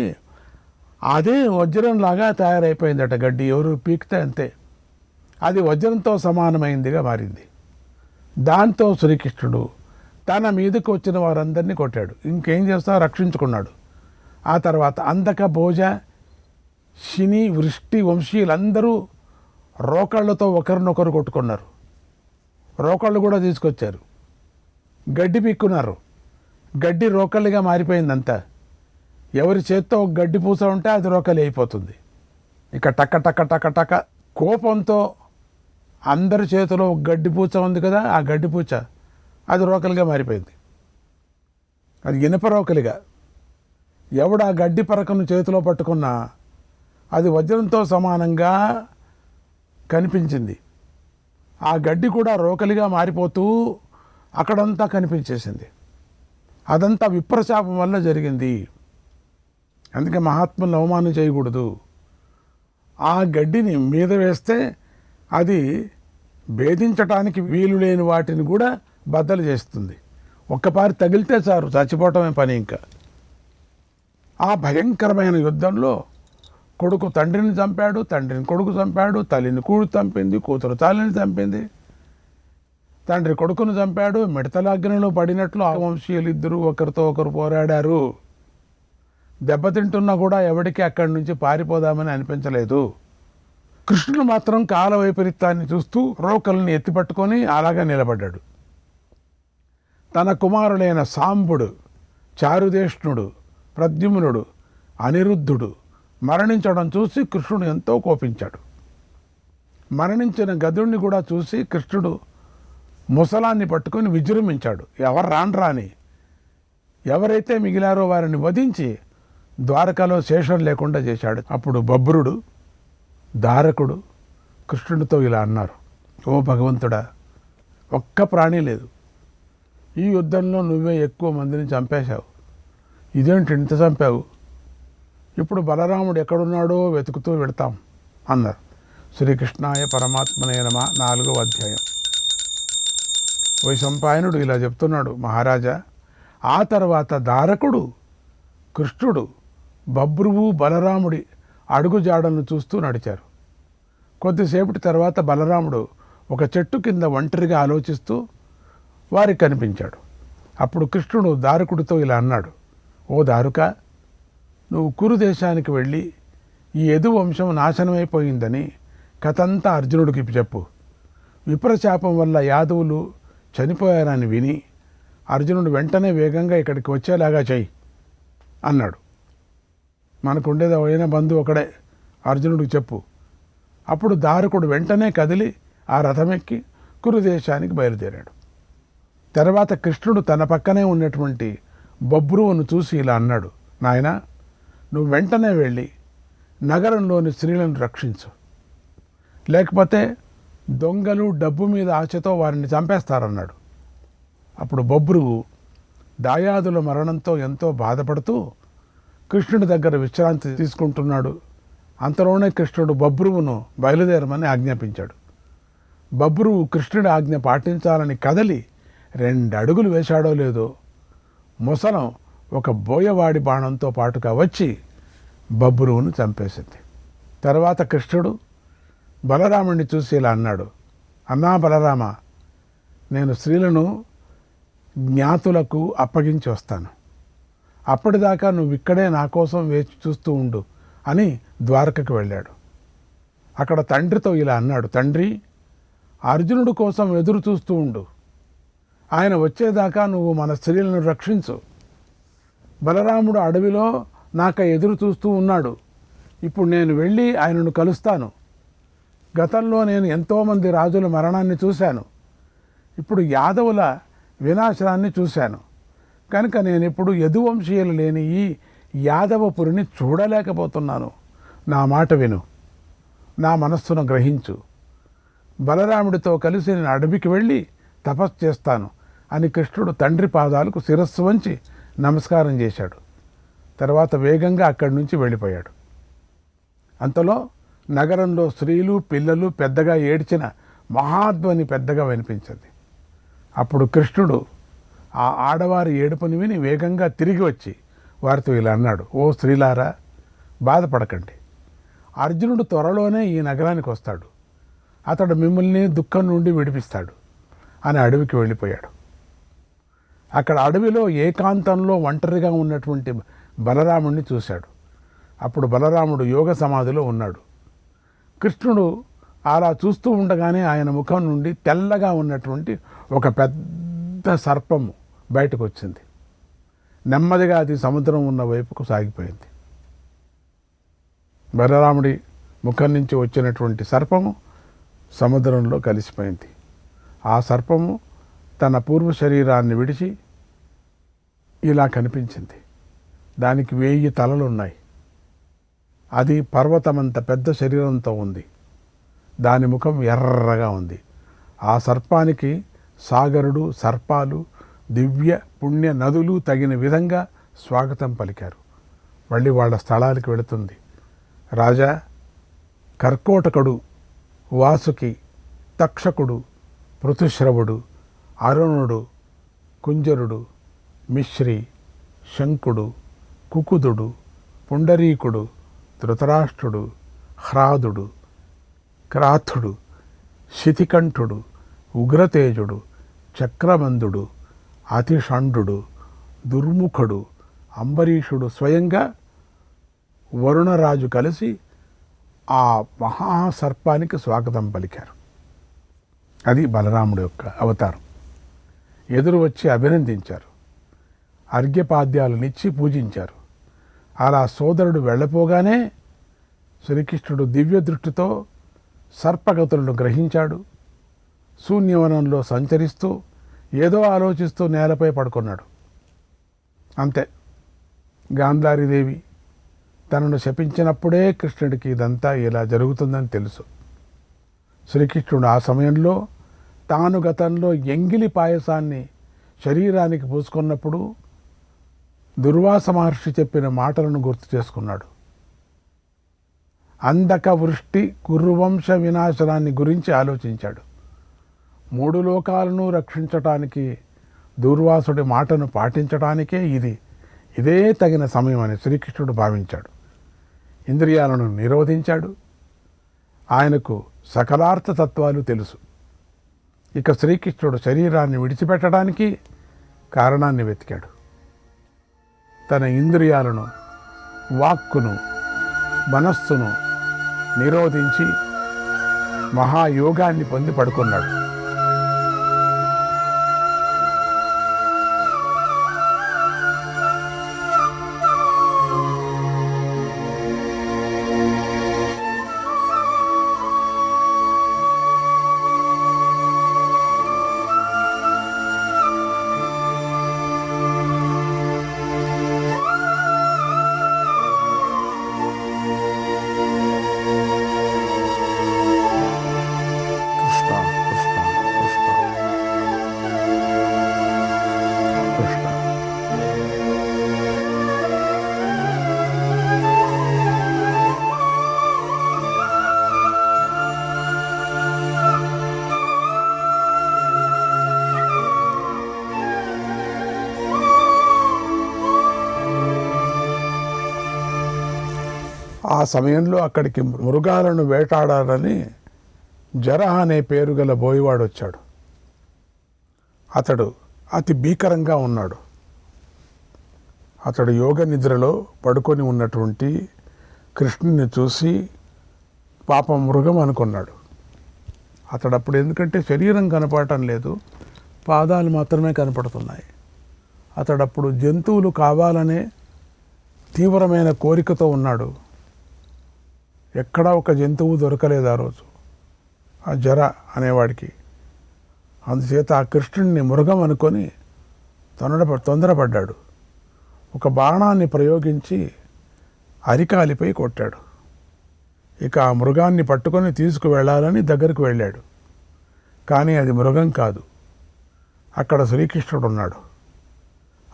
అదే వజ్రంలాగా తయారైపోయిందట గడ్డి. ఎవరు పీకితే అంతే, అది వజ్రంతో సమానమైందిగా మారింది. దాంతో శ్రీకృష్ణుడు తన మీదకు వచ్చిన వారందరినీ కొట్టాడు. ఇంకేం చేస్తా, రక్షించుకున్నాడు. ఆ తర్వాత అంధక, భోజ, శిని, వృష్టి వంశీయులందరూ రోకళ్లతో ఒకరినొకరు కొట్టుకున్నారు. రోకళ్ళు కూడా తీసుకొచ్చారు, గడ్డి పీక్కున్నారు. గడ్డి రోకళ్ళిగా మారిపోయిందంతా. ఎవరి చేత్తో ఒక గడ్డి పూస ఉంటే అది రోకలి అయిపోతుంది. ఇక టక్క టక్క టక్క టక్క కోపంతో అందరి చేతిలో ఒక గడ్డి పూచ ఉంది కదా, ఆ గడ్డి పూచ అది రోకలిగా మారిపోయింది. అది ఇనుప రోకలిగా. ఎవడు ఆ గడ్డి పరకను చేతిలో పట్టుకున్నా అది వజ్రంతో సమానంగా కనిపించింది. ఆ గడ్డి కూడా రోకలిగా మారిపోతూ అక్కడంతా కనిపించేసింది. అదంతా విప్రశాపం వల్ల జరిగింది. అందుకే మహాత్ములను అవమానం చేయకూడదు. ఆ గడ్డిని మీద వేస్తే అది భేదించటానికి వీలు లేని వాటిని కూడా బద్దలు చేస్తుంది. ఒక్కపారి తగిలితే చాలు, చచ్చిపోవటమే పని. ఇంకా ఆ భయంకరమైన యుద్ధంలో కొడుకు తండ్రిని చంపాడు, తండ్రిని కొడుకు చంపాడు, తల్లిని కూతురు చంపింది, కూతురు తల్లిని చంపింది, తండ్రి కొడుకును చంపాడు. మిడతలాగ్నిలో పడినట్లు ఆ వంశీయులు ఇద్దరు ఒకరితో ఒకరు పోరాడారు. దెబ్బతింటున్నా కూడా ఎవరికి అక్కడి నుంచి పారిపోదామని అనిపించలేదు. కృష్ణుడు మాత్రం కాల వైపరీత్యాన్ని చూస్తూ రోకల్ని ఎత్తిపట్టుకొని అలాగా నిలబడ్డాడు. తన కుమారులైన సాంబుడు, చారుదేష్ణుడు, ప్రద్యుమ్నుడు, అనిరుద్ధుడు మరణించడం చూసి కృష్ణుడు ఎంతో కోపించాడు. మరణించిన గదుడిని కూడా చూసి కృష్ణుడు ముసలాన్ని పట్టుకొని విజృంభించాడు. ఎవరు రాని ఎవరైతే మిగిలారో వారిని వధించి ద్వారకలో శేషం లేకుండా చేశాడు. అప్పుడు బభ్రుడు, దారకుడు కృష్ణుడితో ఇలా అన్నారు, ఓ భగవంతుడా, ఒక్క ప్రాణి లేదు. ఈ యుద్ధంలో నువ్వే ఎక్కువ మందిని చంపేశావు. ఇదేంటి ఇంత చంపావు? ఇప్పుడు బలరాముడు ఎక్కడున్నాడో వెతుకుతూ వెళతాం అన్నారు. శ్రీకృష్ణాయ పరమాత్మనే నమః 4వ అధ్యాయం. వైశంపాయనుడు ఇలా చెప్తున్నాడు, మహారాజా, ఆ తర్వాత దారకుడు, కృష్ణుడు, బభ్రువు బలరాముడి అడుగుజాడలను చూస్తూ నడిచారు. కొద్దిసేపటి తర్వాత బలరాముడు ఒక చెట్టు కింద ఒంటరిగా ఆలోచిస్తూ వారికి కనిపించాడు. అప్పుడు కృష్ణుడు దారకుడితో ఇలా అన్నాడు, ఓ దారుక, నువ్వు కురు దేశానికి వెళ్ళి ఈ యదు వంశం నాశనమైపోయిందని కథంతా అర్జునుడికి చెప్పు. విప్రశాపం వల్ల యాదవులు చనిపోయారని విని అర్జునుడు వెంటనే వేగంగా ఇక్కడికి వచ్చేలాగా చెయ్యి అన్నాడు. మనకుండేది అయిన బంధువు ఒకడే, అర్జునుడికి చెప్పు. అప్పుడు దారకుడు వెంటనే కదిలి ఆ రథమెక్కి కురుదేశానికి బయలుదేరాడు. తర్వాత కృష్ణుడు తన పక్కనే ఉన్నటువంటి బభ్రువును చూసి ఇలా అన్నాడు, నాయనా, నువ్వు వెంటనే వెళ్ళి నగరంలోని స్త్రీలను రక్షించు, లేకపోతే దొంగలు డబ్బు మీద ఆశతో వారిని చంపేస్తారన్నాడు. అప్పుడు బభ్రువు దాయాదుల మరణంతో ఎంతో బాధపడుతూ కృష్ణుడి దగ్గర విశ్రాంతి తీసుకుంటున్నాడు. అంతలోనే కృష్ణుడు బభ్రువును బయలుదేరమని ఆజ్ఞాపించాడు. బభ్రువు కృష్ణుడి ఆజ్ఞ పాటించాలని కదలి 2 అడుగులు వేశాడో లేదో ముసలం ఒక బోయవాడి బాణంతో పాటుగా వచ్చి బభ్రువును చంపేసింది. తర్వాత కృష్ణుడు బలరాముడిని చూసి ఇలా అన్నాడు, అన్నా బలరామ, నేను స్త్రీలను జ్ఞాతులకు అప్పగించి వస్తాను. అప్పటిదాకా నువ్వు ఇక్కడే నా కోసం వేచి చూస్తూ ఉండు అని ద్వారకకు వెళ్ళాడు. అక్కడ తండ్రితో ఇలా అన్నాడు, తండ్రి, అర్జునుడు కోసం ఎదురు చూస్తూ ఉండు. ఆయన వచ్చేదాకా నువ్వు మన స్త్రీలను రక్షించు. బలరాముడు అడవిలో నాక ఎదురు చూస్తూ ఉన్నాడు. ఇప్పుడు నేను వెళ్ళి ఆయనను కలుస్తాను. గతంలో నేను ఎంతోమంది రాజుల మరణాన్ని చూశాను. ఇప్పుడు యాదవుల వినాశనాన్ని చూశాను. కనుక నేను ఇప్పుడు యదువంశీయులు లేని ఈ యాదవపురిని చూడలేకపోతున్నాను. నా మాట విను, నా మనస్సును గ్రహించు. బలరాముడితో కలిసి నేను అడవికి వెళ్ళి తపస్సు చేస్తాను అని కృష్ణుడు తండ్రి పాదాలకు శిరస్సు వంచి నమస్కారం చేశాడు. తర్వాత వేగంగా అక్కడి నుంచి వెళ్ళిపోయాడు. అంతలో నగరంలో స్త్రీలు పిల్లలు పెద్దగా ఏడ్చిన మహాధ్వని పెద్దగా వినిపించింది. అప్పుడు కృష్ణుడు ఆ ఆడవారి ఏడుపుని విని వేగంగా తిరిగి వచ్చి వారితో ఇలా అన్నాడు, ఓ స్త్రీలారా, బాధపడకండి. అర్జునుడు త్వరలోనే ఈ నగరానికి వస్తాడు. అతడు మిమ్మల్ని దుఃఖం నుండి విడిపిస్తాడు అని అడవికి వెళ్ళిపోయాడు. అక్కడ అడవిలో ఏకాంతంలో ఒంటరిగా ఉన్నటువంటి బలరాముడిని చూశాడు. అప్పుడు బలరాముడు యోగ సమాధిలో ఉన్నాడు. కృష్ణుడు అలా చూస్తూ ఉండగానే ఆయన ముఖం నుండి తెల్లగా ఉన్నటువంటి ఒక పెద్ద సర్పము బయటకు వచ్చింది. నెమ్మదిగా అది సముద్రం ఉన్న వైపుకు సాగిపోయింది. బలరాముడి ముఖం నుంచి వచ్చినటువంటి సర్పము సముద్రంలో కలిసిపోయింది. ఆ సర్పము తన పూర్వ శరీరాన్ని విడిచి ఇలా కనిపించింది. దానికి 1000 తలలున్నాయి. అది పర్వతమంత పెద్ద శరీరంతో ఉంది. దాని ముఖం ఎర్రగా ఉంది. ఆ సర్పానికి సాగరుడు, సర్పాలు, దివ్య పుణ్య నదులు తగిన విధంగా స్వాగతం పలికారు. మళ్ళీ వాళ్ళ స్థలానికి వెళుతుంది. రాజా, కర్కోటకుడు, వాసుకి, తక్షకుడు, పృథుశ్రవుడు, అరుణుడు, కుంజరుడు, మిశ్రి, శంకుడు, కుకుదుడు, పుండరీకుడు, ధృతరాష్ట్రుడు, హ్రాదుడు, క్రాథుడు, శితికంఠుడు, ఉగ్రతేజుడు, చక్రమందుడు, అతిషండు, దుర్ముఖుడు, అంబరీషుడు, స్వయంగా వరుణరాజు కలిసి ఆ మహాసర్పానికి స్వాగతం పలికారు. అది బలరాముడి యొక్క అవతారం. ఎదురు వచ్చి అభినందించారు, అర్ఘ్యపాద్యాలనిచ్చి పూజించారు. అలా సోదరుడు వెళ్ళపోగానే శ్రీకృష్ణుడు దివ్య దృష్టితో సర్పగతులను గ్రహించాడు. శూన్యవనంలో సంచరిస్తూ ఏదో ఆలోచిస్తూ నేలపై పడుకున్నాడు. అంతే. గాంధారీదేవి తనను శపించినప్పుడే కృష్ణుడికి ఇదంతా ఇలా జరుగుతుందని తెలుసు. శ్రీకృష్ణుడు ఆ సమయంలో తాను గతంలో ఎంగిలి పాయసాన్ని శరీరానికి పూసుకున్నప్పుడు దుర్వాస మహర్షి చెప్పిన మాటలను గుర్తు చేసుకున్నాడు. అందక వృష్టి కురువంశ వినాశనాన్ని గురించి ఆలోచించాడు. 3 లోకాలను రక్షించటానికి దుర్వాసుడి మాటను పాటించటానికే ఇదే తగిన సమయం అని శ్రీకృష్ణుడు భావించాడు. ఇంద్రియాలను నిరోధించాడు. ఆయనకు సకలార్థ తత్వాలు తెలుసు. ఇక శ్రీకృష్ణుడు శరీరాన్ని విడిచిపెట్టడానికి కారణాన్ని వెతికాడు. తన ఇంద్రియాలను, వాక్కును, మనస్సును నిరోధించి మహాయోగాన్ని పొంది పడుకున్నాడు. ఆ సమయంలో అక్కడికి మృగాలను వేటాడాలని జర అనే పేరు గల బోయివాడు వచ్చాడు. అతడు అతి భీకరంగా ఉన్నాడు. అతడు యోగ నిద్రలో పడుకొని ఉన్నటువంటి కృష్ణుని చూసి పాపం మృగం అనుకున్నాడు. అతడు అప్పుడు ఎందుకంటే శరీరం కనపడటం లేదు, పాదాలు మాత్రమే కనపడుతున్నాయి. అతడప్పుడు జంతువులు కావాలనే తీవ్రమైన కోరికతో ఉన్నాడు. ఎక్కడా ఒక జంతువు దొరకలేదు ఆ రోజు ఆ జర అనేవాడికి. అందుచేత ఆ కృష్ణుడిని మృగం అనుకొని తొందరపడ్డాడు. ఒక బాణాన్ని ప్రయోగించి అరికాలిపై కొట్టాడు. ఇక ఆ మృగాన్ని పట్టుకొని తీసుకువెళ్ళాలని దగ్గరకు వెళ్ళాడు. కానీ అది మృగం కాదు, అక్కడ శ్రీకృష్ణుడు ఉన్నాడు.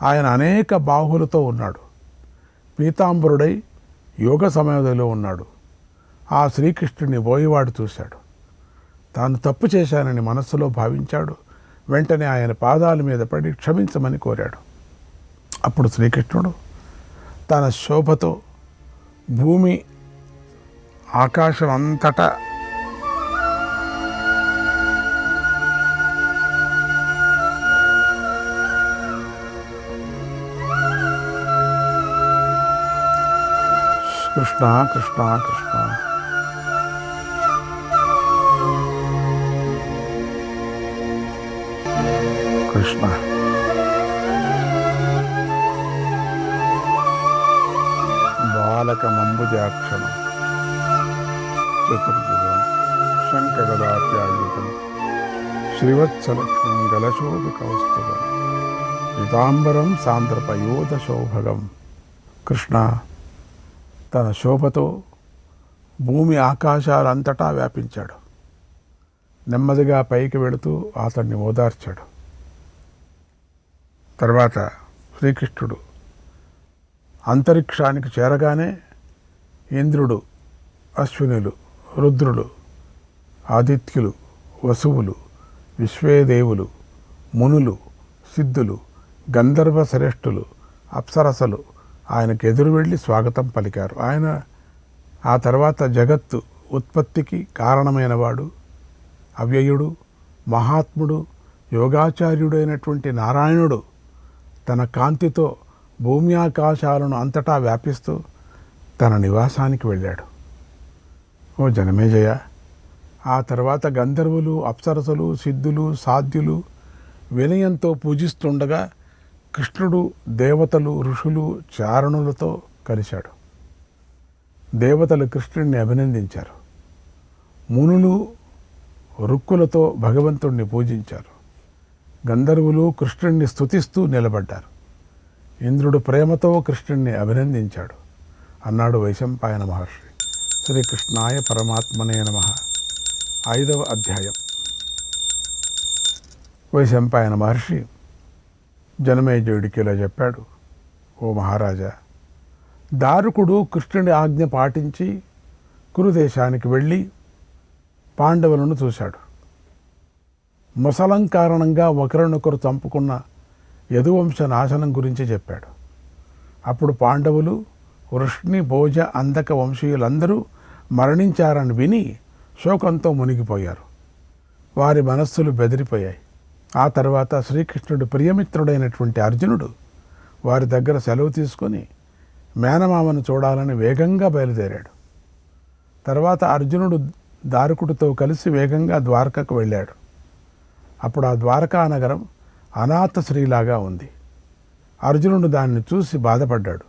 ఆయన అనేక బాహులతో ఉన్నాడు. పీతాంబరుడై యోగ సమాధిలో ఉన్నాడు. ఆ శ్రీకృష్ణుడిని బోయివాడు చూశాడు. తాను తప్పు చేశానని మనస్సులో భావించాడు. వెంటనే ఆయన పాదాల మీద పడి క్షమించమని కోరాడు. అప్పుడు శ్రీకృష్ణుడు తన శోభతో భూమి ఆకాశం అంతటా కృష్ణ కృష్ణ కృష్ణ కృష్ణ బాలకమంబుజాక్షణం చతుర్భుజం శంఖగదాప్యాయుతం శ్రీవత్సలక్ష్మం గలశోభికౌస్తుభం పీతాంబరం సాంద్రపయోధశోభగం. కృష్ణ తన శోభతో భూమి ఆకాశాలంతటా వ్యాపించాడు. నెమ్మదిగా పైకి వెళుతూ అతన్ని ఓదార్చాడు. తర్వాత శ్రీకృష్ణుడు అంతరిక్షానికి చేరగానే ఇంద్రుడు, అశ్వినులు, రుద్రులు, ఆదిత్యులు, వసువులు, విశ్వేదేవులు, మునులు, సిద్ధులు, గంధర్వ శ్రేష్ఠులు, అప్సరసలు ఆయనకు ఎదురు వెళ్ళి స్వాగతం పలికారు. ఆయన ఆ తర్వాత జగత్తు ఉత్పత్తికి కారణమైనవాడు, అవ్యయుడు, మహాత్ముడు, యోగాచార్యుడైనటువంటి నారాయణుడు తన కాంతితో భూమి ఆకాశాలను అంతటా వ్యాపిస్తూ తన నివాసానికి వెళ్ళాడు. ఓ జనమేజయ, ఆ తర్వాత గంధర్వులు, అప్సరసలు, సిద్ధులు, సాధ్యులు వినయంతో పూజిస్తుండగా కృష్ణుడు దేవతలు, ఋషులు, చారణులతో కలిశాడు. దేవతలు కృష్ణుడిని అభినందించారు. మునులు రుక్కులతో భగవంతుణ్ణి పూజించారు. గంధర్వులు కృష్ణుణ్ణి స్తుతిస్తూ నిలబడ్డారు. ఇంద్రుడు ప్రేమతో కృష్ణుణ్ణి అభినందించాడు. అన్నాడు వైశంపాయన మహర్షి. శ్రీకృష్ణాయ పరమాత్మనే నమః. 5వ అధ్యాయం. వైశంపాయన మహర్షి జనమేజయుడికి ఇలా చెప్పాడు. ఓ మహారాజా, దారుకుడు కృష్ణుడి ఆజ్ఞ పాటించి కురుదేశానికి వెళ్ళి పాండవులను చూశాడు. ముసలం కారణంగా ఒకరినొకరు చంపుకున్న యదువంశ నాశనం గురించి చెప్పాడు. అప్పుడు పాండవులు వృష్ణి, భోజ, అంధక వంశీయులందరూ మరణించారని విని శోకంతో మునిగిపోయారు. వారి మనస్సులు బెదిరిపోయాయి. ఆ తర్వాత శ్రీకృష్ణుడు ప్రియమిత్రుడైనటువంటి అర్జునుడు వారి దగ్గర సెలవు తీసుకొని మేనమామను చూడాలని వేగంగా బయలుదేరాడు. తర్వాత అర్జునుడు దారుకుడితో కలిసి వేగంగా ద్వారకకు వెళ్ళాడు. అప్పుడు ఆ ద్వారకా నగరం అనాథ స్త్రీలాగా ఉంది. అర్జునుడు దాన్ని చూసి బాధపడ్డాడు.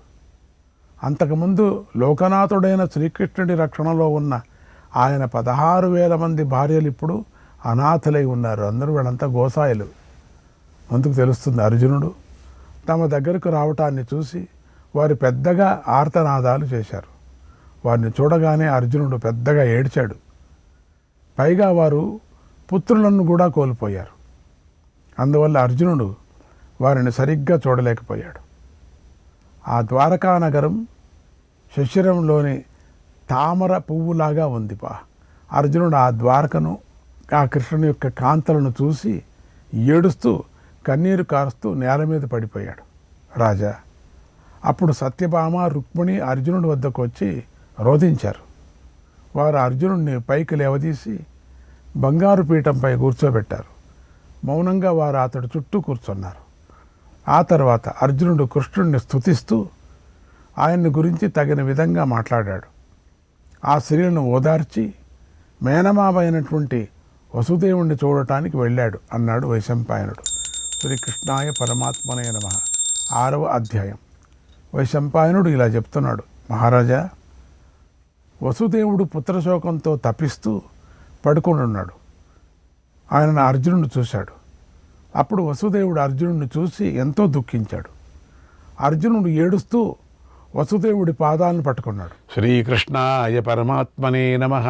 అంతకుముందు లోకనాథుడైన శ్రీకృష్ణుడి రక్షణలో ఉన్న ఆయన 16,000 మంది భార్యలు ఇప్పుడు అనాథలై ఉన్నారు. అందరూ వీళ్ళంతా గోసాయిలు. అందుకు తెలుస్తుంది అర్జునుడు తమ దగ్గరకు రావటాన్ని చూసి వారు పెద్దగా ఆర్తనాదాలు చేశారు. వారిని చూడగానే అర్జునుడు పెద్దగా ఏడ్చాడు. పైగా వారు పుత్రులను కూడా కోల్పోయారు. అందువల్ల అర్జునుడు వారిని సరిగ్గా చూడలేకపోయాడు. ఆ ద్వారకా నగరం శిశిరంలోని తామర పువ్వులాగా ఉంది. అర్జునుడు ఆ ద్వారకను, ఆ కృష్ణుని యొక్క కాంతలను చూసి ఏడుస్తూ కన్నీరు కారుస్తూ నేల మీద పడిపోయాడు. రాజా, అప్పుడు సత్యభామ, రుక్మిణి అర్జునుడి వద్దకు వచ్చి రోధించారు. వారు అర్జునుడిని పైకి లేవదీసి బంగారు పీఠంపై కూర్చోబెట్టారు. మౌనంగా వారు అతడి చుట్టూ కూర్చున్నారు. ఆ తర్వాత అర్జునుడు కృష్ణుడిని స్తుతిస్తూ ఆయన్ని గురించి తగిన విధంగా మాట్లాడాడు. ఆ స్త్రీలను ఓదార్చి మేనమామైనటువంటి వసుదేవుణ్ణి చూడటానికి వెళ్ళాడు అన్నాడు వైశంపాయనుడు. శ్రీకృష్ణాయ పరమాత్మనే నమః. 6వ అధ్యాయం. వైశంపాయనుడు ఇలా చెప్తున్నాడు. మహారాజా, వసుదేవుడు పుత్రశోకంతో తపిస్తూ పడుకొని ఉన్నాడు. ఆయనను అర్జునుడు చూశాడు. అప్పుడు వసుదేవుడు అర్జునుడిని చూసి ఎంతో దుఃఖించాడు. అర్జునుడు ఏడుస్తూ వసుదేవుడి పాదాలను పట్టుకున్నాడు. శ్రీకృష్ణాయ పరమాత్మనే నమః.